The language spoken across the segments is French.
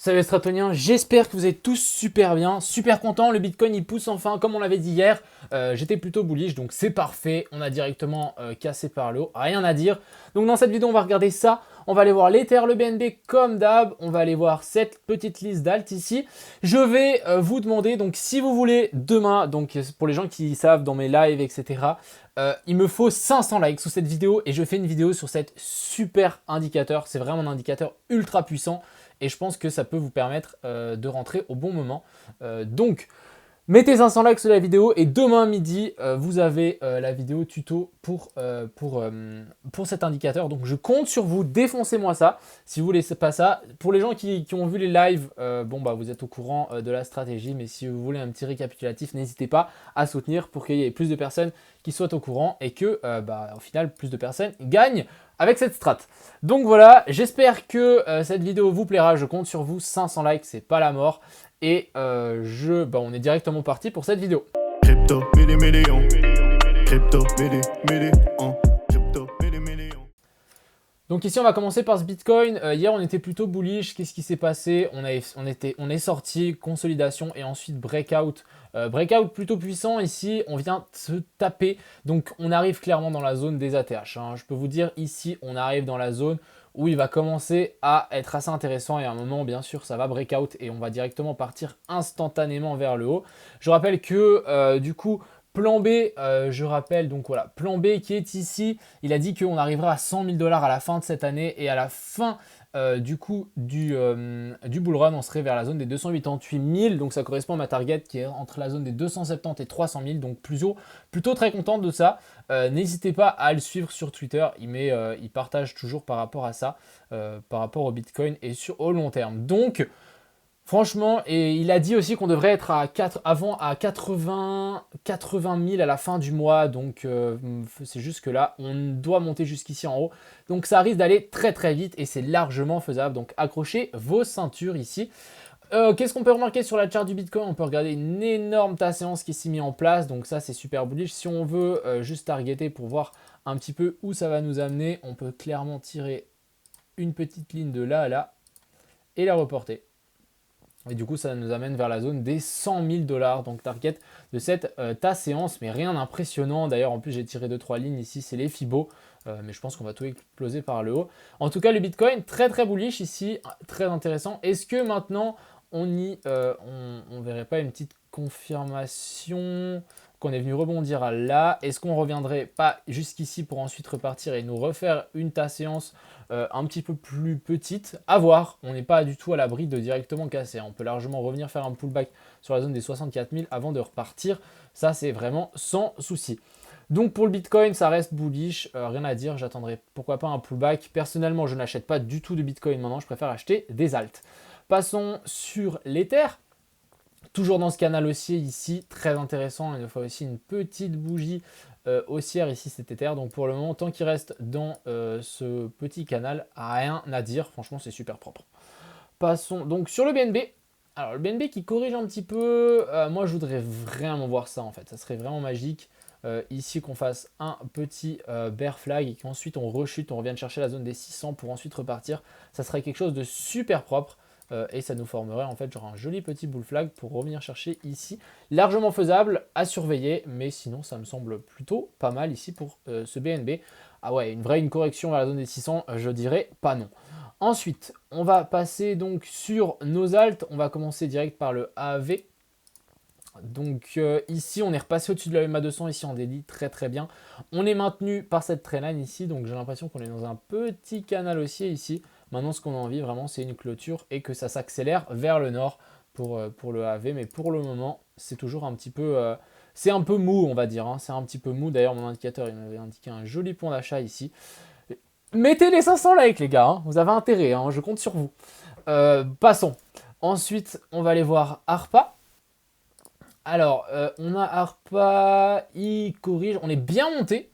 Salut les stratoniens, j'espère que vous êtes tous super bien, super contents, le Bitcoin il pousse enfin comme on l'avait dit hier, j'étais plutôt bullish donc c'est parfait, on a directement cassé par le haut, rien à dire. Donc dans cette vidéo on va regarder ça, on va aller voir l'Ether, le BNB comme d'hab, on va aller voir cette petite liste d'alt ici. Je vais vous demander donc si vous voulez demain, donc pour les gens qui savent dans mes lives etc, il me faut 500 likes sous cette vidéo et je fais une vidéo sur cette super indicateur, c'est vraiment un indicateur ultra puissant. Et je pense que ça peut vous permettre de rentrer au bon moment. Donc, mettez 500 likes sur la vidéo et demain midi, vous avez la vidéo tuto pour cet indicateur. Donc, je compte sur vous, défoncez-moi ça. Si vous voulez pas ça, pour les gens qui ont vu les lives, vous êtes au courant de la stratégie. Mais si vous voulez un petit récapitulatif, n'hésitez pas à soutenir pour qu'il y ait plus de personnes qui soient au courant et que, au final, plus de personnes gagnent avec cette strat. Donc voilà, j'espère que cette vidéo vous plaira, je compte sur vous, 500 likes, c'est pas la mort. Et on est directement parti pour cette vidéo. Crypto, million. Crypto, million. Crypto, million. Donc ici on va commencer par ce Bitcoin. Hier on était plutôt bullish, qu'est-ce qui s'est passé? On est sorti, consolidation et ensuite breakout. Breakout plutôt puissant ici, on vient se taper. Donc on arrive clairement dans la zone des ATH. Je peux vous dire ici on arrive dans la zone où il va commencer à être assez intéressant et à un moment bien sûr ça va breakout et on va directement partir instantanément vers le haut. Je rappelle que du coup plan B, je rappelle donc voilà, plan B qui est ici, il a dit qu'on arrivera à 100 000 $ à la fin de cette année et à la fin du bull run, on serait vers la zone des 288 000, donc ça correspond à ma target qui est entre la zone des 270 et 300 000, donc plutôt très content de ça. N'hésitez pas à le suivre sur Twitter, il partage toujours par rapport à ça, par rapport au Bitcoin et au long terme. Donc franchement, et il a dit aussi qu'on devrait être à 80 000 à la fin du mois, donc c'est juste que là, on doit monter jusqu'ici en haut. Donc ça risque d'aller très très vite et c'est largement faisable, donc accrochez vos ceintures ici. Qu'est-ce qu'on peut remarquer sur la charte du Bitcoin? On peut regarder une énorme tasse séance qui s'est mise en place, donc ça c'est super bullish. Si on veut juste targeter pour voir un petit peu où ça va nous amener, on peut clairement tirer une petite ligne de là à là et la reporter. Et du coup, ça nous amène vers la zone des 100 000 $, donc target de cette tasse séance, mais rien d'impressionnant. D'ailleurs, en plus, j'ai tiré 2-3 lignes ici, c'est les Fibo, mais je pense qu'on va tout exploser par le haut. En tout cas, le Bitcoin, très très bullish ici, très intéressant. Est-ce que maintenant, on verrait pas une petite confirmation qu'on est venu rebondir à là? Est-ce qu'on reviendrait pas jusqu'ici pour ensuite repartir et nous refaire une tasse séance un petit peu plus petite? À voir, on n'est pas du tout à l'abri de directement casser. On peut largement revenir faire un pullback sur la zone des 64 000 avant de repartir. Ça, c'est vraiment sans souci. Donc pour le Bitcoin, ça reste bullish, rien à dire, j'attendrai pourquoi pas un pullback. Personnellement, je n'achète pas du tout de Bitcoin maintenant, je préfère acheter des alts. Passons sur l'Ether. Toujours dans ce canal haussier ici, très intéressant, il nous faut aussi une petite bougie haussière ici, cet Ether. Donc pour le moment, tant qu'il reste dans ce petit canal, rien à dire, franchement c'est super propre. Passons donc sur le BNB. Alors le BNB qui corrige un petit peu, moi je voudrais vraiment voir ça en fait, ça serait vraiment magique. Ici qu'on fasse un petit bear flag et qu'ensuite on rechute, on revienne chercher la zone des 600 pour ensuite repartir. Ça serait quelque chose de super propre. Et ça nous formerait en fait genre un joli petit bull flag pour revenir chercher ici. Largement faisable, à surveiller, mais sinon ça me semble plutôt pas mal ici pour ce BNB. Ah ouais, une correction vers la zone des 600, je dirais pas non. Ensuite, on va passer donc sur nos alts. On va commencer direct par le AAV. Donc ici, on est repassé au-dessus de la EMA 200, ici en délit, très très bien. On est maintenu par cette trendline ici, donc j'ai l'impression qu'on est dans un petit canal haussier ici. Maintenant, ce qu'on a envie vraiment, c'est une clôture et que ça s'accélère vers le nord pour le AV. Mais pour le moment, c'est toujours un petit peu... c'est un peu mou, on va dire. C'est un petit peu mou. D'ailleurs, mon indicateur, il m'avait indiqué un joli point d'achat ici. Mettez les 500 likes, les gars. Vous avez intérêt, je compte sur vous. Passons. Ensuite, on va aller voir ARPA. Alors, on a ARPA, il corrige, on est bien monté.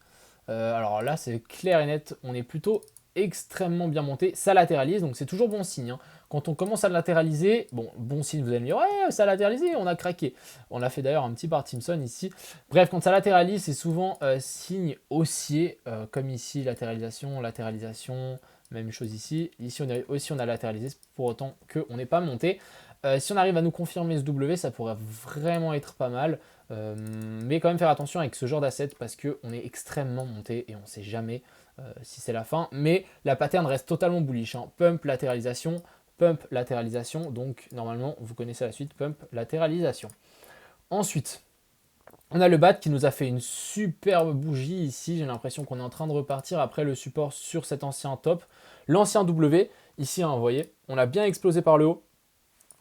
Alors là, c'est clair et net, on est plutôt extrêmement bien monté. Ça latéralise, donc c'est toujours bon signe. Quand on commence à latéraliser, bon signe, vous allez me dire, ouais, ça a latéralisé, on a craqué. On l'a fait d'ailleurs un petit par Timson ici. Bref, quand ça latéralise, c'est souvent signe haussier, comme ici, latéralisation, latéralisation, Même chose ici. Ici on a latéralisé pour autant qu'on n'est pas monté. Si on arrive à nous confirmer ce W, ça pourrait vraiment être pas mal. Mais quand même faire attention avec ce genre d'asset parce qu'on est extrêmement monté et on ne sait jamais si c'est la fin. Mais la pattern reste totalement bullish. Hein. Pump, latéralisation. Donc normalement, vous connaissez la suite, pump, latéralisation. Ensuite, on a le BAT qui nous a fait une superbe bougie ici. J'ai l'impression qu'on est en train de repartir après le support sur cet ancien top. L'ancien W, ici, hein, vous voyez, on l'a bien explosé par le haut.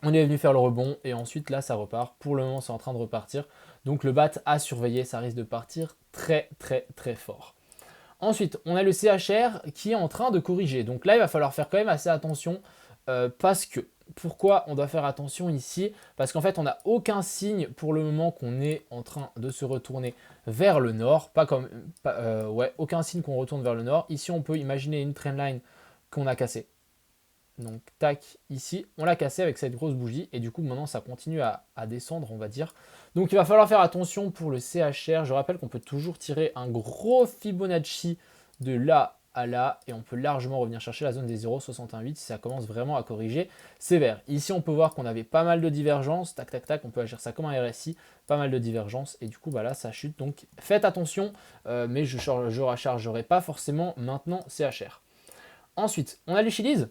On est venu faire le rebond et ensuite là, ça repart. Pour le moment, c'est en train de repartir. Donc le BAT à surveiller, ça risque de partir très, très, très fort. Ensuite, on a le CHR qui est en train de corriger. Donc là, il va falloir faire quand même assez attention parce que... Pourquoi on doit faire attention ici? Parce qu'en fait, on n'a aucun signe pour le moment qu'on est en train de se retourner vers le nord. Aucun signe qu'on retourne vers le nord. Ici, on peut imaginer une trendline qu'on a cassée. Donc, tac, ici, on l'a cassé avec cette grosse bougie. Et du coup, maintenant, ça continue à descendre, on va dire. Donc, il va falloir faire attention pour le CHR. Je rappelle qu'on peut toujours tirer un gros Fibonacci de là à là et on peut largement revenir chercher la zone des 0,68 si ça commence vraiment à corriger sévère. Ici, on peut voir qu'on avait pas mal de divergences. Tac, tac, tac, on peut agir ça comme un RSI. Pas mal de divergences et du coup, bah là, ça chute. Donc, faites attention, mais je ne rechargerai pas forcément maintenant CHR. Ensuite, on a l'Utilise.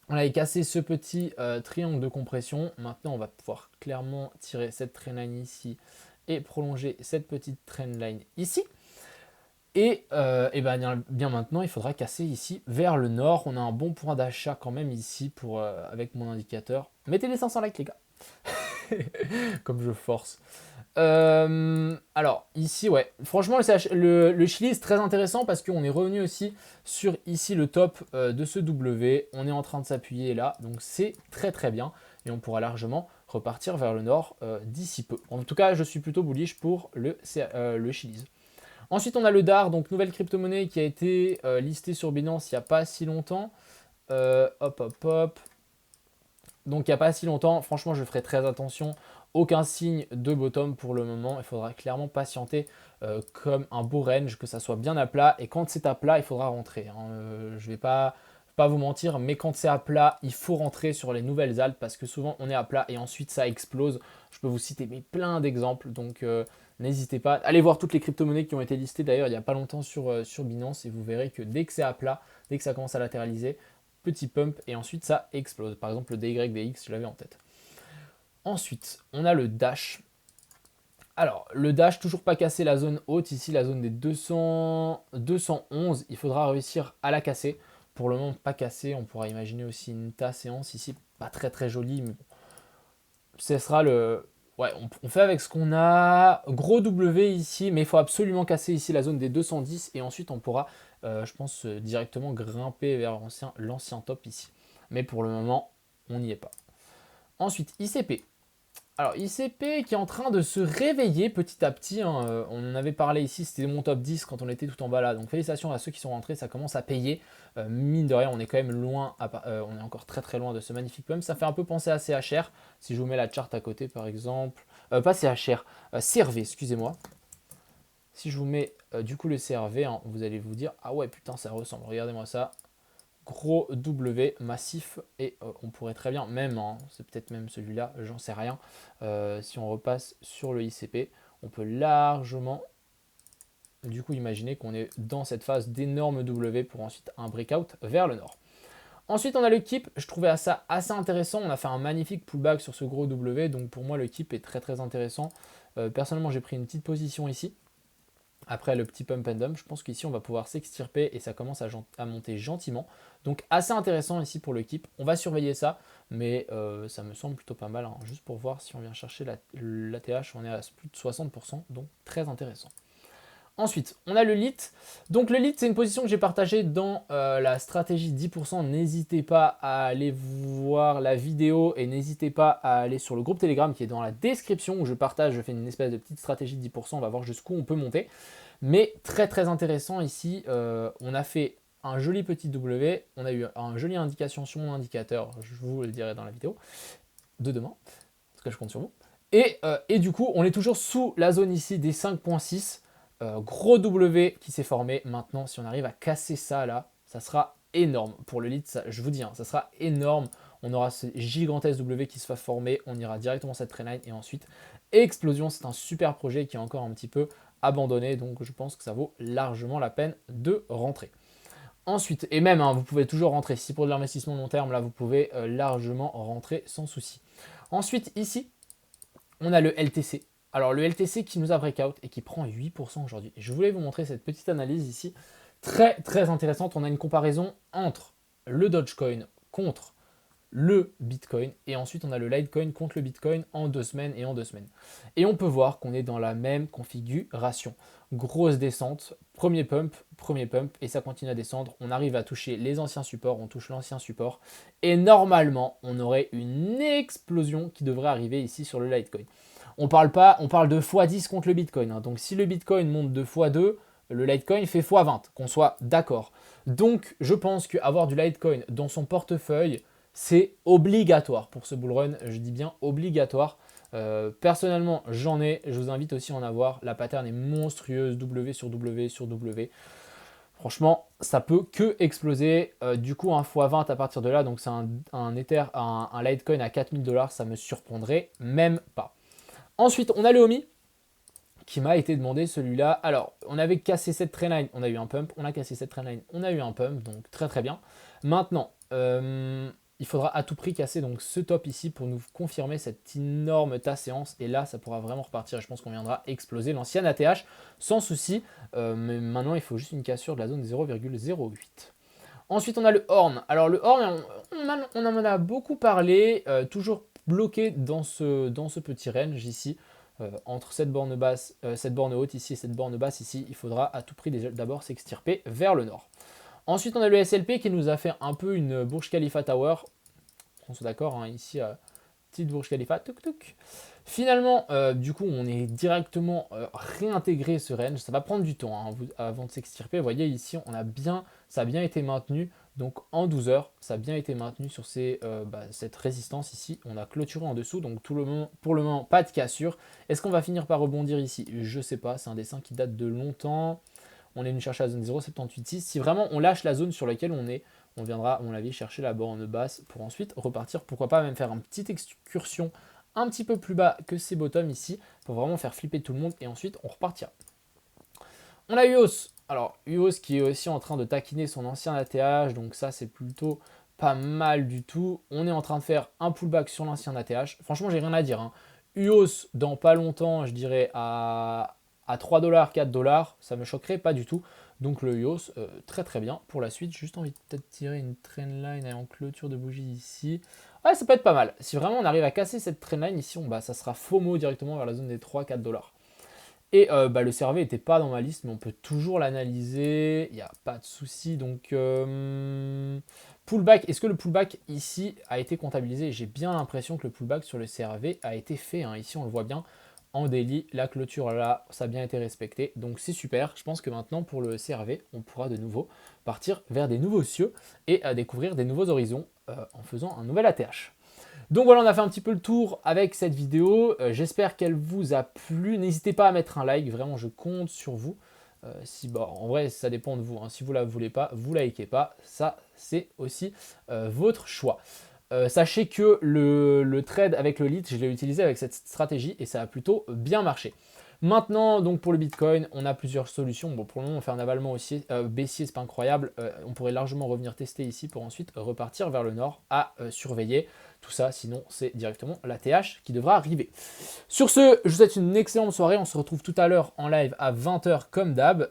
On avait cassé ce petit triangle de compression. Maintenant, on va pouvoir clairement tirer cette trendline ici et prolonger cette petite trendline ici. Et bien maintenant, il faudra casser ici vers le nord. On a un bon point d'achat quand même ici avec mon indicateur. Mettez les 500 likes les gars. Comme je force. Alors ici, ouais. Franchement, le Chili est très intéressant parce qu'on est revenu aussi sur ici le top de ce W. On est en train de s'appuyer là. Donc c'est très très bien. Et on pourra largement repartir vers le nord d'ici peu. En tout cas, je suis plutôt bullish pour le Chili's. Ensuite, on a le DAR, donc nouvelle crypto-monnaie qui a été listée sur Binance il n'y a pas si longtemps. Hop. Donc, il n'y a pas si longtemps. Franchement, je ferai très attention. Aucun signe de bottom pour le moment. Il faudra clairement patienter comme un beau range, que ça soit bien à plat. Et quand c'est à plat, il faudra rentrer. Hein. Je ne vais pas vous mentir, mais quand c'est à plat, il faut rentrer sur les nouvelles altes parce que souvent, on est à plat et ensuite, ça explose. Je peux vous citer plein d'exemples. Donc, n'hésitez pas. Allez voir toutes les crypto-monnaies qui ont été listées d'ailleurs il n'y a pas longtemps sur Binance et vous verrez que dès que c'est à plat, dès que ça commence à latéraliser, petit pump et ensuite ça explose. Par exemple le DYDX, je l'avais en tête. Ensuite, on a le Dash. Alors, le Dash, toujours pas cassé la zone haute, ici la zone des 211. Il faudra réussir à la casser. Pour le moment, pas cassé. On pourra imaginer aussi une ta séance ici, pas très très jolie, mais bon. Ce sera le... Ouais, on fait avec ce qu'on a. Gros W ici, mais il faut absolument casser ici la zone des 210 et ensuite on pourra, je pense, directement grimper vers l'ancien top ici. Mais pour le moment, on n'y est pas. Ensuite, ICP. Alors, ICP qui est en train de se réveiller petit à petit. Hein, on en avait parlé ici, c'était mon top 10 quand on était tout en bas là. Donc, félicitations à ceux qui sont rentrés, ça commence à payer. Mine de rien, on est quand même loin, on est encore très très loin de ce magnifique pump. Ça fait un peu penser à CHR. Si je vous mets la charte à côté par exemple. Pas CHR, CRV, excusez-moi. Si je vous mets du coup le CRV, hein, vous allez vous dire, ah ouais putain ça ressemble, regardez-moi ça. Gros W massif et on pourrait très bien, même, hein, c'est peut-être même celui-là, j'en sais rien. Si on repasse sur le ICP, on peut largement du coup imaginer qu'on est dans cette phase d'énorme W pour ensuite un breakout vers le nord. Ensuite on a le KIP, je trouvais ça assez intéressant, on a fait un magnifique pullback sur ce gros W, donc pour moi le KIP est très très intéressant. Personnellement j'ai pris une petite position ici. Après le petit pump and dump, je pense qu'ici on va pouvoir s'extirper et ça commence à monter gentiment. Donc assez intéressant ici pour le KIP. On va surveiller ça, mais ça me semble plutôt pas mal. Hein. Juste pour voir si on vient chercher l'ATH, on est à plus de 60%, donc très intéressant. Ensuite, on a le LIT. Donc le LIT, c'est une position que j'ai partagée dans la stratégie 10%. N'hésitez pas à aller voir la vidéo et n'hésitez pas à aller sur le groupe Telegram qui est dans la description où je partage, je fais une espèce de petite stratégie de 10%. On va voir jusqu'où on peut monter. Mais très très intéressant ici, on a fait un joli petit W. On a eu une jolie indication sur mon indicateur, je vous le dirai dans la vidéo de demain, parce que je compte sur vous. Et du coup, on est toujours sous la zone ici des 5.6. Gros W qui s'est formé. Maintenant, si on arrive à casser ça là, ça sera énorme. Pour le lead, ça, je vous dis, hein, ça sera énorme. On aura ce gigantesque W qui se va former, on ira directement cette trendline et ensuite explosion. C'est un super projet qui est encore un petit peu abandonné, donc je pense que ça vaut largement la peine de rentrer. Ensuite, et même, hein, vous pouvez toujours rentrer. Si pour de l'investissement long terme, là, vous pouvez largement rentrer sans souci. Ensuite, ici, on a le LTC. Alors, le LTC qui nous a breakout et qui prend 8% aujourd'hui. Je voulais vous montrer cette petite analyse ici, très, très intéressante. On a une comparaison entre le Dogecoin contre le Bitcoin et ensuite on a le Litecoin contre le Bitcoin en 2 semaines et en 2 semaines. Et on peut voir qu'on est dans la même configuration. Grosse descente, premier pump et ça continue à descendre. On arrive à toucher les anciens supports, on touche l'ancien support et normalement on aurait une explosion qui devrait arriver ici sur le Litecoin. On parle de x10 contre le Bitcoin. Hein. Donc si le Bitcoin monte de x2, le Litecoin fait x20, qu'on soit d'accord. Donc je pense qu'avoir du Litecoin dans son portefeuille, c'est obligatoire pour ce bullrun, je dis bien obligatoire. Personnellement, j'en ai, je vous invite aussi à en avoir. La pattern est monstrueuse, W sur W sur W. Franchement, ça peut que exploser. Du coup, un x20 à partir de là, donc c'est un Ether, un Litecoin à 4000 $, ça me surprendrait même pas. Ensuite, on a le HOMI qui m'a été demandé celui-là. Alors, on avait cassé cette trendline, on a eu un pump. On a cassé cette trendline, on a eu un pump, donc très très bien. Maintenant, il faudra à tout prix casser donc ce top ici pour nous confirmer cette énorme séance. Et là, ça pourra vraiment repartir. Et je pense qu'on viendra exploser l'ancienne ATH sans souci. Mais maintenant, il faut juste une cassure de la zone 0,08. Ensuite, on a le Horn. Alors, le Horn, on en a beaucoup parlé. Toujours bloqué dans ce petit range ici. Entre cette borne basse, cette borne haute ici et cette borne basse ici. Il faudra à tout prix d'abord s'extirper vers le nord. Ensuite, on a le SLP qui nous a fait un peu une Burj Khalifa Tower. On soit d'accord, hein, ici, petite Burj Khalifa, touc touc. Finalement, du coup, on est directement réintégré ce range. Ça va prendre du temps hein, avant de s'extirper. Vous voyez ici, ça a bien été maintenu. Donc en 12 heures, ça a bien été maintenu sur cette résistance ici. On a clôturé en dessous, donc pour le moment, pas de cassure. Est-ce qu'on va finir par rebondir ici? Je ne sais pas, c'est un dessin qui date de longtemps. On est venu chercher la zone 0,786. Si vraiment on lâche la zone sur laquelle on est, on viendra, à mon avis, chercher la borne basse pour ensuite repartir. Pourquoi pas même faire une petite excursion un petit peu plus bas que ces bottoms ici pour vraiment faire flipper tout le monde et ensuite on repartira. On a UOS. Alors UOS qui est aussi en train de taquiner son ancien ATH, donc ça c'est plutôt pas mal du tout. On est en train de faire un pullback sur l'ancien ATH. Franchement, j'ai rien à dire. Hein. UOS dans pas longtemps, je dirais à 3 $, 4 $, ça me choquerait pas du tout. Donc le UOS, très très bien. Pour la suite, juste envie de peut-être tirer une trendline en clôture de bougie ici. Ouais, ça peut être pas mal. Si vraiment on arrive à casser cette trendline ici, ça sera FOMO directement vers la zone des 3-4 $. Et le CRV n'était pas dans ma liste, mais on peut toujours l'analyser. Il n'y a pas de souci. Donc pullback, est-ce que le pullback ici a été comptabilisé? J'ai bien l'impression que le pullback sur le CRV a été fait. Hein. Ici, on le voit bien. En daily, la clôture là, ça a bien été respecté. Donc c'est super. Je pense que maintenant pour le CRV, on pourra de nouveau partir vers des nouveaux cieux et découvrir des nouveaux horizons en faisant un nouvel ATH. Donc voilà, on a fait un petit peu le tour avec cette vidéo. J'espère qu'elle vous a plu. N'hésitez pas à mettre un like. Vraiment, je compte sur vous. En vrai, ça dépend de vous. Hein. Si vous ne la voulez pas, vous likez pas. Ça, c'est aussi votre choix. Sachez que le trade avec le lead, je l'ai utilisé avec cette stratégie et ça a plutôt bien marché. Maintenant, donc pour le Bitcoin, on a plusieurs solutions. Bon, pour le moment, on fait un avalement aussi baissier, c'est pas incroyable. On pourrait largement revenir tester ici pour ensuite repartir vers le nord à surveiller tout ça. Sinon, c'est directement la TH qui devra arriver. Sur ce, je vous souhaite une excellente soirée. On se retrouve tout à l'heure en live à 20 h comme d'hab.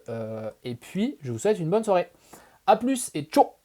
Et puis, je vous souhaite une bonne soirée. A plus et ciao!